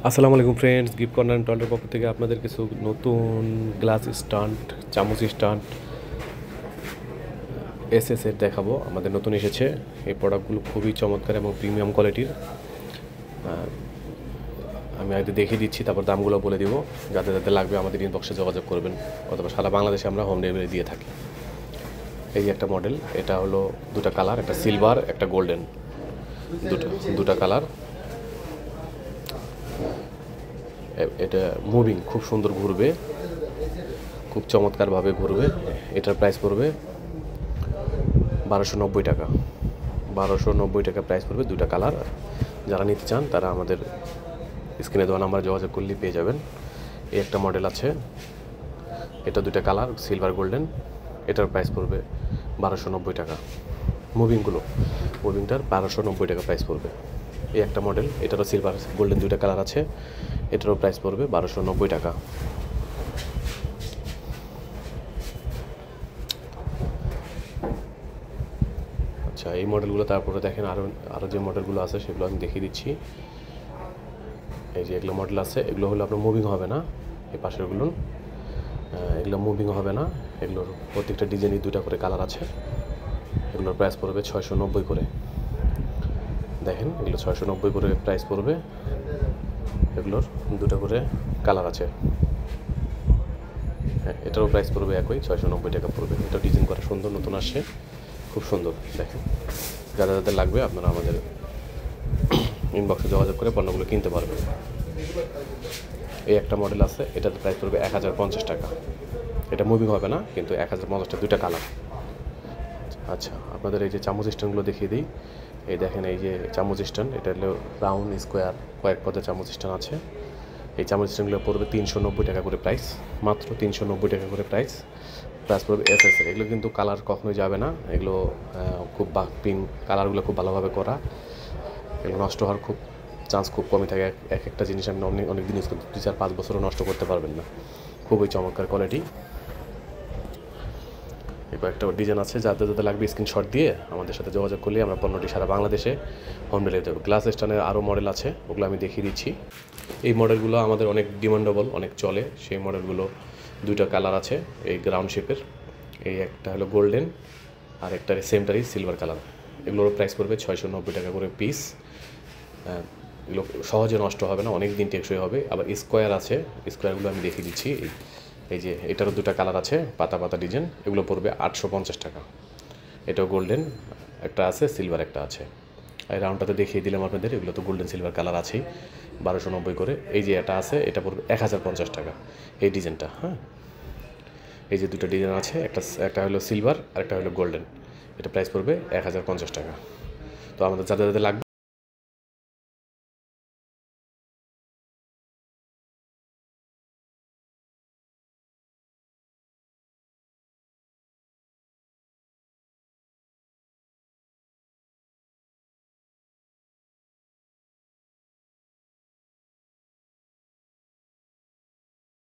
আসসালামু আলাইকুম friends, gift corner টলের পক্ষ থেকে আপনাদের কিছু নতুন গ্লাস স্ট্যান্ড, চামচ স্ট্যান্ড এর দেখাবো। আমাদের নতুন এসেছে। এই প্রোডাক্টগুলো খুবই চমৎকার এবং প্রিমিয়াম কোয়ালিটির। আমি আগে দেখিয়ে দিচ্ছি, তারপর দামগুলো বলে দিব। যাদের যাদের লাগবে আমাদের ইনবক্সে যোগাযোগ করবেন, অথবা সারা বাংলাদেশে আমরা হোম ডেলিভারি দিয়ে থাকি। এই যে একটা মডেল, এটা হলো দুটা কালার, একটা সিলভার একটা গোল্ডেন, দুটা কালার। এটা মুভিং, খুব সুন্দর ঘুরবে, খুব চমৎকারভাবে ঘুরবে। এটার প্রাইস পড়বে 1290 টাকা। 1290 টাকা প্রাইস পড়বে, দুটা কালার। যারা নিতে চান তারা আমাদের স্ক্রিনে দেওয়া নাম্বার যোগাযোগ করলেই পেয়ে যাবেন। এই একটা মডেল আছে, এটা দুটা কালার, সিলভার গোল্ডেন। এটার প্রাইস পড়বে 1290 টাকা। মুভিংটার 1290 টাকা প্রাইস পড়বে। এই একটা মডেল, এটারও সিলভার গোল্ডেন দুইটা কালার আছে, এটারও প্রাইস পড়বে 1290 টাকা। আচ্ছা, এই মডেলগুলো তারপরে দেখেন, আরও যে মডেলগুলো আছে সেগুলো আমি দেখিয়ে দিচ্ছি। এই যে এগুলো মডেল আছে, এগুলো হলো আপনার মুভিং হবে না। এই পাশেরগুলো এগুলো মুভিং হবে না। এগুলোর প্রত্যেকটা ডিজাইনই দুইটা করে কালার আছে। এগুলোর প্রাইস পড়বে 690 করে। দেখেন, এগুলো 690 করে প্রাইস পড়বে। এগুলোর দুটো করে কালার আছে। হ্যাঁ, এটারও প্রাইস পড়বে একই, 690 টাকা পড়বে। এটা ডিজাইন করা সুন্দর, নতুন আসছে, খুব সুন্দর। দেখেন, যাদের যাদের লাগবে আপনারা আমাদের ইনবক্সে যোগাযোগ করে পণ্যগুলো কিনতে পারবেন। এই একটা মডেল আছে, এটাতে প্রাইস পড়বে 1050 টাকা। এটা মুভিং হবে না, কিন্তু 1050 টাকা, দুইটা কালার। আচ্ছা, আপনাদের এই যে চামচ স্ট্যান্ডগুলো দেখিয়ে দিই। এই দেখেন, এই যে চামচ স্ট্যান্ড, এটা হলো রাউন্ড স্কোয়ার কয়েক পদের চামচ স্ট্যান্ড আছে। এই চামচ স্ট্যান্ডগুলো পড়বে 390 টাকা করে প্রাইস, মাত্র 390 টাকা করে প্রাইস পড়বে। এগুলো কিন্তু কালার কখনোই যাবে না। এগুলো খুব পিন কালারগুলো খুব ভালোভাবে করা। এগুলো নষ্ট হওয়ার চান্স খুব কমই থাকে। একটা জিনিস আপনি অনেক দিন ইউজ করতে 2-4-5 বছরও নষ্ট করতে পারবেন না। খুবই চমৎকার কোয়ালিটি। এই কয়েকটা ডিজাইন আছে, যাদের যাদের লাগবে স্ক্রিনশট দিয়ে আমাদের সাথে যোগাযোগ করলে আমরা পণ্যটি সারা বাংলাদেশে হোম ডেলিভারি দেবো। গ্লাস স্ট্যান্ডের আরও মডেল আছে, ওগুলো আমি দেখিয়ে দিচ্ছি। এই মডেলগুলো আমাদের অনেক ডিমান্ডেবল, অনেক চলে। সেই মডেলগুলো দুইটা কালার আছে, এই গ্রাউন্ড শেপের। এই একটা হলো গোল্ডেন, আর একটা সেমটারই সিলভার কালার। এগুলোর প্রাইস পড়বে 690 টাকা করে পিস। এগুলো সহজে নষ্ট হবে না, অনেক দিন টেকসই হবে। আবার স্কোয়ার আছে, স্কোয়ারগুলো আমি দেখিয়ে দিচ্ছি। এই যে এটারও দুটা কালার আছে, পাতা পাতা ডিজাইন। এগুলো পড়বে 850 টাকা। এটাও গোল্ডেন একটা আছে, সিলভার একটা আছে। এই রাউন্ডটাতে দেখিয়ে দিলাম আপনাদের। এগুলো তো গোল্ডেন সিলভার কালার আছেই, 1290 করে। এই যে এটা আছে, এটা পড়বে 1050 টাকা, এই ডিজাইনটা। হ্যাঁ, এই যে দুটো ডিজাইন আছে, একটা হলো সিলভার আর একটা হলো গোল্ডেন। এটা প্রাইস পড়বে 1050 টাকা। তো আমাদের যাদের যাদের লাগবে